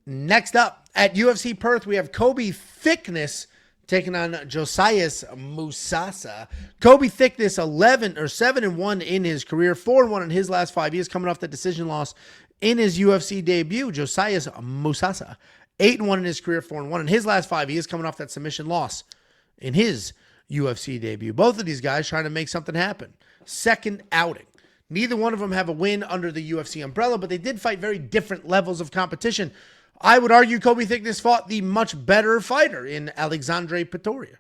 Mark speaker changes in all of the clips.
Speaker 1: Next up at UFC Perth, we have Colby Thicknesse taking on Josias Musasa. Colby Thicknesse 7-1 in his career, 4-1 in his last 5 years, coming off the decision loss in his UFC debut. Josias Musasa 8-1 in his career, 4-1 in his last 5 years, coming off that submission loss in his UFC debut. Both of these guys trying to make something happen. Second outing. Neither one of them have a win under the UFC umbrella, but they did fight very different levels of competition. I would argue Colby Thicknesse fought the much better fighter in Alexandre Topuria.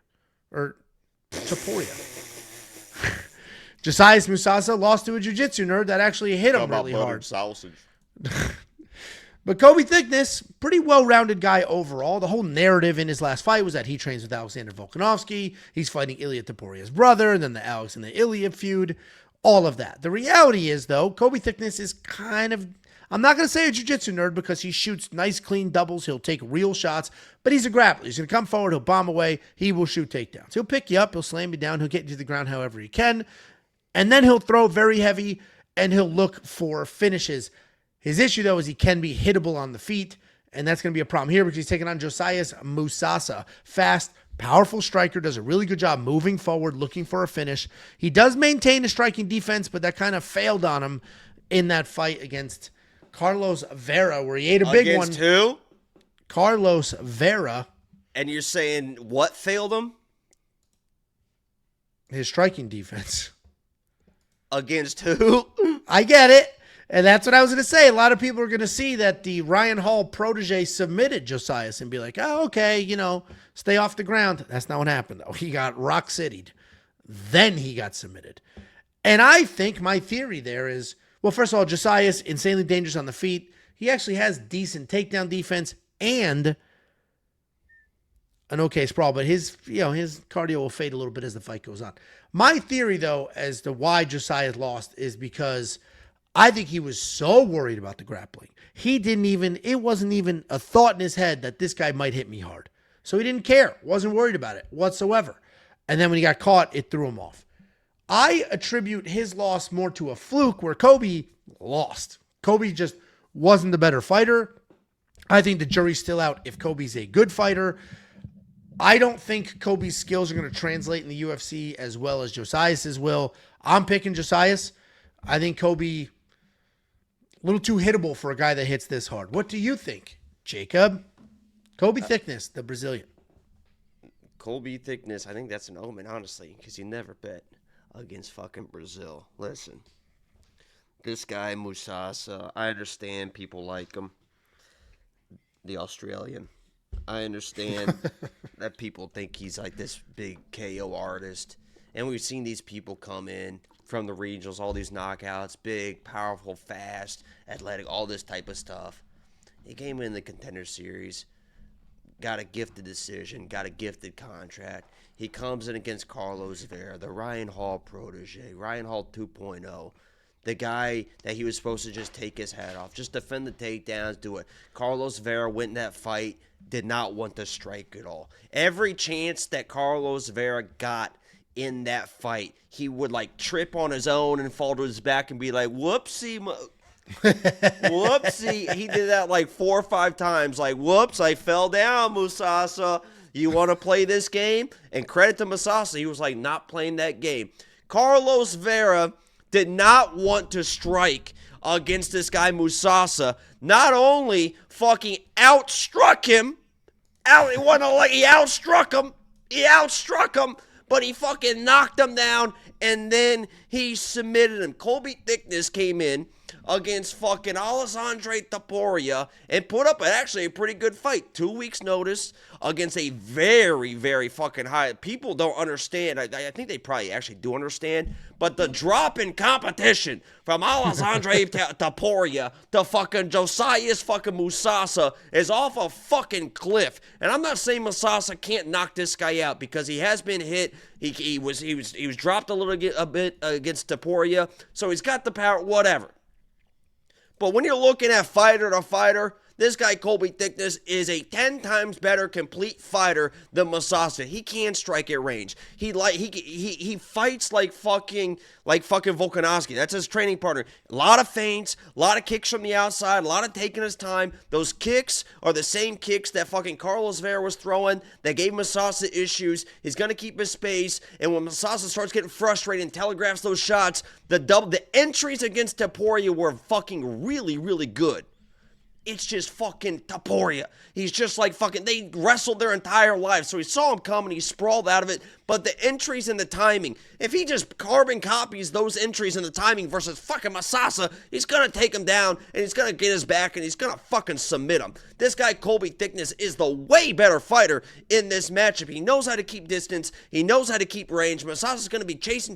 Speaker 1: Josias Musasa lost to a jiu-jitsu nerd that actually hit him really hard.
Speaker 2: Sausage.
Speaker 1: But Colby Thicknesse, pretty well-rounded guy overall. The whole narrative in his last fight was that he trains with Alexander Volkanovski. He's fighting Ilia Topuria's brother, and then the Alex and the Ilia feud. All of that. The reality is, though, Colby Thicknesse is kind of, I'm not going to say a jiu-jitsu nerd because he shoots nice, clean doubles. He'll take real shots, but he's a grappler. He's going to come forward. He'll bomb away. He will shoot takedowns. He'll pick you up. He'll slam you down. He'll get you to the ground however he can, and then he'll throw very heavy, and he'll look for finishes. His issue, though, is he can be hittable on the feet, and that's going to be a problem here because he's taking on Josias Musasa. Fast, powerful striker, does a really good job moving forward, looking for a finish. He does maintain a striking defense, but that kind of failed on him in that fight against Carlos Vera, where he ate a big one.
Speaker 2: Against who?
Speaker 1: Carlos Vera.
Speaker 2: And you're saying what failed him?
Speaker 1: His striking defense.
Speaker 2: Against who?
Speaker 1: I get it. And that's what I was going to say. A lot of people are going to see that the Ryan Hall protege submitted Josias and be like, oh, okay, stay off the ground. That's not what happened, though. He got rock-citied. Then he got submitted. And I think my theory there is, well, first of all, Josias, insanely dangerous on the feet. He actually has decent takedown defense and an okay sprawl, but his cardio will fade a little bit as the fight goes on. My theory, though, as to why Josias lost is because I think he was so worried about the grappling. It wasn't even a thought in his head that this guy might hit me hard. So he didn't care, wasn't worried about it whatsoever. And then when he got caught, it threw him off. I attribute his loss more to a fluke where Colby lost. Colby just wasn't the better fighter. I think the jury's still out if Colby's a good fighter. I don't think Colby's skills are going to translate in the UFC as well as Josias's will. I'm picking Josias. I think Colby, a little too hittable for a guy that hits this hard. What do you think, Jacob? Colby Thicknesse, the Brazilian.
Speaker 2: Colby Thicknesse, I think that's an omen, honestly, because you never bet against fucking Brazil. Listen, this guy, Musasa, I understand people like him. The Australian. I understand that people think he's like this big KO artist. And we've seen these people come in from the regionals, all these knockouts, big, powerful, fast, athletic, all this type of stuff. He came in the Contender Series, got a gifted decision, got a gifted contract. He comes in against Carlos Vera, the Ryan Hall protege, Ryan Hall 2.0, the guy that he was supposed to just take his head off, just defend the takedowns, do it. Carlos Vera went in that fight, did not want to strike at all. Every chance that Carlos Vera got in that fight, he would trip on his own and fall to his back and be like, whoopsie, whoopsie. He did that 4 or 5 times. Whoops, I fell down, Musasa. You want to play this game? And credit to Musasa, he was not playing that game. Carlos Vera did not want to strike against this guy Musasa. Not only fucking outstruck him, he outstruck him, but he fucking knocked him down, and then he submitted him. Colby Thicknesse came in against fucking Alexandre Topuria and put up actually a pretty good fight. 2 weeks notice against a very, very fucking high. People don't understand. I think they probably actually do understand. But the drop in competition from Alexandre Topuria to fucking Josias fucking Musasa is off a fucking cliff. And I'm not saying Musasa can't knock this guy out because he has been hit. He was dropped a bit against Topuria. So he's got the power, whatever. But when you're looking at fighter to fighter, This guy, Colby Thicknesse, is a 10 times better complete fighter than Musasa. He can strike at range. He fights like fucking Volkanovski. That's his training partner. A lot of feints, a lot of kicks from the outside, a lot of taking his time. Those kicks are the same kicks that fucking Carlos Vera was throwing that gave Musasa issues. He's going to keep his space, and when Musasa starts getting frustrated and telegraphs those shots, the entries against Topuria were fucking really, really good. It's just fucking Topuria. He's just like fucking, they wrestled their entire lives. So he saw him coming, he sprawled out of it. But the entries and the timing, if he just carbon copies those entries and the timing versus fucking Musasa, he's going to take him down and he's going to get his back and he's going to fucking submit him. This guy, Colby Thicknesse, is the way better fighter in this matchup. He knows how to keep distance. He knows how to keep range. Musasa's going to be chasing.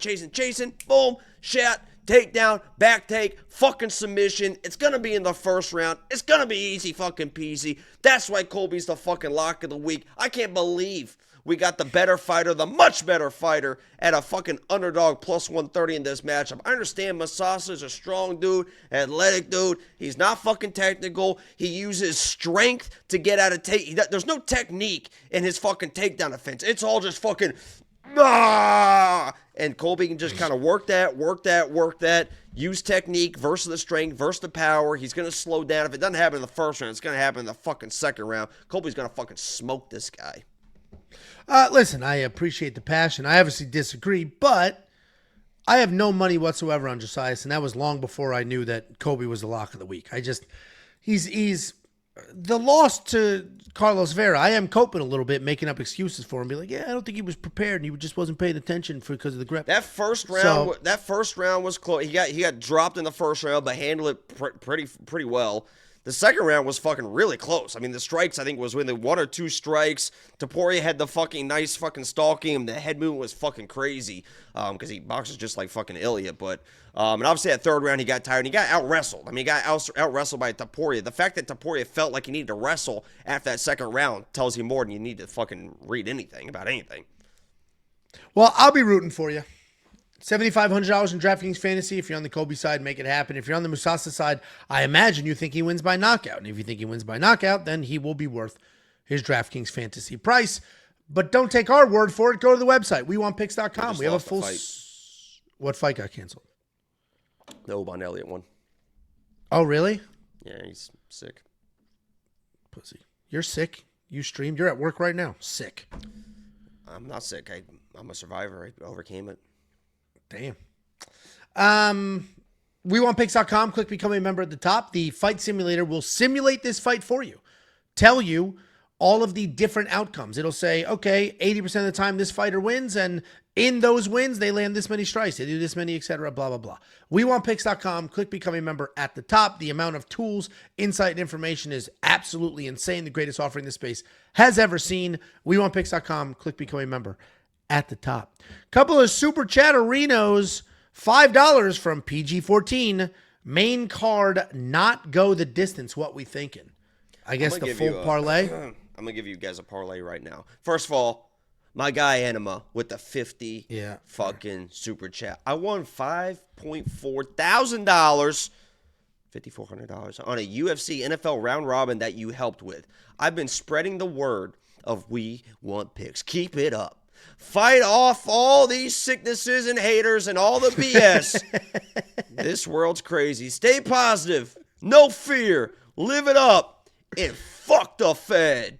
Speaker 2: Boom, shot. Takedown, back take, fucking submission. It's going to be in the first round. It's going to be easy fucking peasy. That's why Colby's the fucking lock of the week. I can't believe we got the better fighter, the much better fighter, at a fucking underdog plus 130 in this matchup. I understand Musasa is a strong dude, athletic dude. He's not fucking technical. He uses strength to get out of there's no technique in his fucking takedown offense. It's all just fucking... And Colby can just kind of work that, use technique versus the strength versus the power. He's going to slow down. If it doesn't happen in the first round, it's going to happen in the fucking second round. Colby's going to fucking smoke this guy.
Speaker 1: Listen, I appreciate the passion. I obviously disagree, but I have no money whatsoever on Josias, and that was long before I knew that Colby was the lock of the week. He's the loss to Carlos Vera. I am coping a little bit, making up excuses for him. Be like, yeah, I don't think he was prepared, and he just wasn't paying attention because of the grip.
Speaker 2: That first round was close. He got dropped in the first round, but handled it pretty well. The second round was fucking really close. I mean, the strikes, I think, was within 1 or 2 strikes. Topuria had the fucking nice fucking stalking him. The head movement was fucking crazy because he boxes just like fucking Elia. But, and obviously that third round, he got tired and he got out-wrestled. I mean, he got out-wrestled by Topuria. The fact that Topuria felt like he needed to wrestle after that second round tells you more than you need to fucking read anything about anything.
Speaker 1: Well, I'll be rooting for you. $7,500 in DraftKings Fantasy. If you're on the Colby side, make it happen. If you're on the Musasa side, I imagine you think he wins by knockout. And if you think he wins by knockout, then he will be worth his DraftKings Fantasy price. But don't take our word for it. Go to the website, WeWantPicks.com. We have a full... What fight got canceled?
Speaker 2: The Oban Elliott one.
Speaker 1: Oh, really?
Speaker 2: Yeah, he's sick.
Speaker 1: Pussy. You're sick. You streamed. You're at work right now. Sick.
Speaker 2: I'm not sick. I'm a survivor. I overcame it.
Speaker 1: Damn. WeWantPicks.com. Click become a member at the top. The fight simulator will simulate this fight for you. Tell you all of the different outcomes. It'll say, okay, 80% of the time this fighter wins, and in those wins, they land this many strikes. They do this many, etc., blah, blah, blah. WeWantPicks.com. Click become a member at the top. The amount of tools, insight, and information is absolutely insane. The greatest offering this space has ever seen. WeWantPicks.com. Click become a member at the top. Couple of super chatterinos, $5 from PG14. Main card, not go the distance. What we thinking? I guess the full parlay.
Speaker 2: I'm gonna give you guys a parlay right now. First of all, my guy Enema with the 50 fucking super chat. I won $5.4 thousand, $5,400 on a UFC NFL round robin that you helped with. I've been spreading the word of We Want Picks. Keep it up. Fight off all these sicknesses and haters and all the BS. This world's crazy. Stay positive. No fear. Live it up. And fuck the Fed.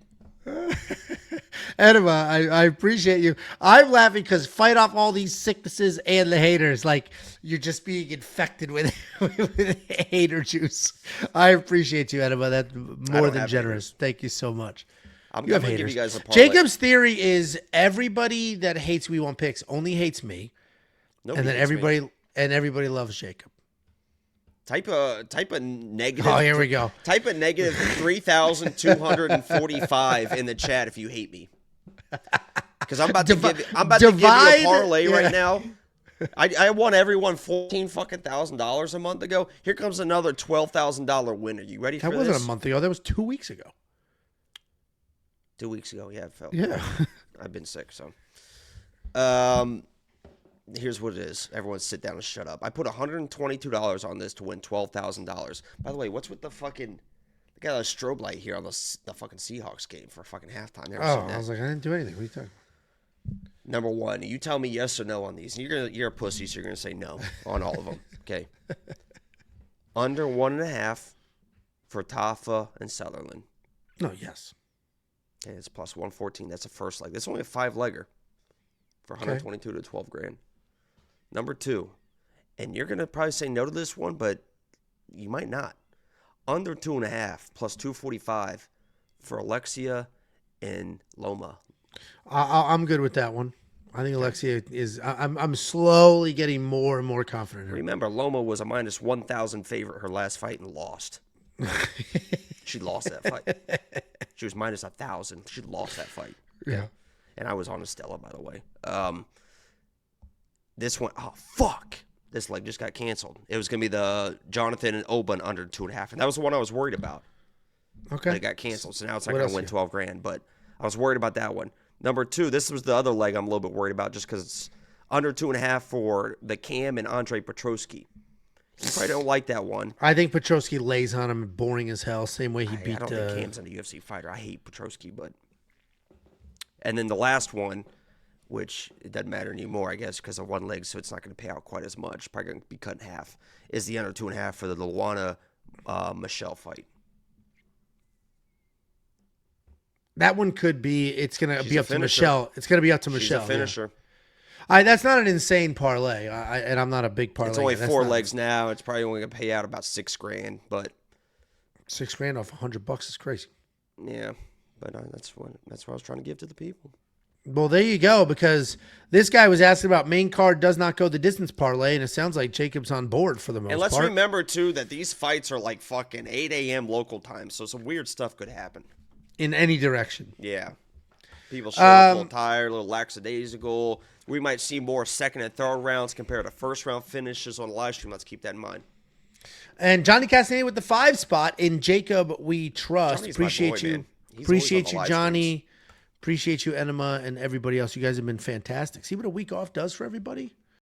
Speaker 1: Enema, I appreciate you. I'm laughing because fight off all these sicknesses and the haters. Like you're just being infected with hater juice. I appreciate you, Enema. That's more than generous.
Speaker 2: Haters.
Speaker 1: Thank you so much.
Speaker 2: I'm going to give you guys a parlay.
Speaker 1: Jacob's theory is everybody that hates We Want Picks only hates me.
Speaker 2: Nobody
Speaker 1: and then everybody loves Jacob.
Speaker 2: Type a negative.
Speaker 1: Oh, here we go.
Speaker 2: Type a negative 3,245 in the chat if you hate me. Because I'm about to give you a parlay right now. I won everyone $14,000 a month ago. Here comes another $12,000 win. Are you ready for this?
Speaker 1: That wasn't a month ago. That was 2 weeks ago.
Speaker 2: 2 weeks ago, yeah, it felt.
Speaker 1: Yeah.
Speaker 2: I've been sick, so. Here's what it is. Everyone sit down and shut up. I put $122 on this to win $12,000. By the way, what's with the got a strobe light here on the fucking Seahawks game for fucking halftime. Never
Speaker 1: Oh,
Speaker 2: seen that.
Speaker 1: I was like, I didn't do anything. What are you talking?
Speaker 2: Number one, you tell me yes or no on these. You're a pussy, so you're gonna say no on all of them. Okay. Under 1.5 for Tafa and Sutherland.
Speaker 1: No, yes.
Speaker 2: Okay, it's plus 114. That's a first leg. That's only a 5-legger for 122 to 12 grand. Number 2, and you're gonna probably say no to this one, but you might not. Under 2.5 plus 245 for Alexia and Loma.
Speaker 1: I'm good with that one. I think Alexia is. I'm slowly getting more and more confident in her.
Speaker 2: Remember, Loma was a minus 1,000 favorite her last fight and lost. She lost that fight. She was minus 1,000. She lost that fight.
Speaker 1: Yeah.
Speaker 2: And I was on Estella, by the way. This one, oh, fuck. This leg just got canceled. It was going to be the Jonathan and Oban under 2.5. And that was the one I was worried about.
Speaker 1: Okay.
Speaker 2: But it got canceled. So now it's not going to win 12 grand. But I was worried about that one. Number 2, this was the other leg I'm a little bit worried about just because it's under 2.5 for the Cam and Andre Petroski. You probably don't like that one.
Speaker 1: I think Petroski lays on him, boring as hell. Same way he beat.
Speaker 2: I don't think Cam's a UFC fighter. I hate Petroski, but. And then the last one, which it doesn't matter anymore, I guess, because of one leg, so it's not going to pay out quite as much. Probably going to be cut in half. Is the under 2.5 for the Luana Michelle fight.
Speaker 1: That one could be. It's going to be up to Michelle. It's going to be up to Michelle.
Speaker 2: She's a finisher.
Speaker 1: Yeah. That's not an insane parlay, and I'm not a big parlay.
Speaker 2: It's only 4 legs now. It's probably only going to pay out about $6 grand, but
Speaker 1: $6 off $100 is crazy.
Speaker 2: Yeah, but that's what I was trying to give to the people.
Speaker 1: Well, there you go, because this guy was asking about main card does not go the distance parlay, and it sounds like Jacob's on board for the most part.
Speaker 2: And let's remember, too, that these fights are like fucking 8 a.m. local time, so some weird stuff could happen.
Speaker 1: In any direction.
Speaker 2: Yeah. People show up a little tired, a little lackadaisical. We might see more second and third rounds compared to first round finishes on the live stream. Let's keep that in mind.
Speaker 1: And Johnny Castaneda with the 5 spot in Jacob We Trust.
Speaker 2: Johnny's
Speaker 1: Appreciate
Speaker 2: my boy,
Speaker 1: you.
Speaker 2: man.
Speaker 1: Appreciate you, Johnny.
Speaker 2: Streams.
Speaker 1: Appreciate you, Enema, and everybody else. You guys have been fantastic. See what a week off does for everybody?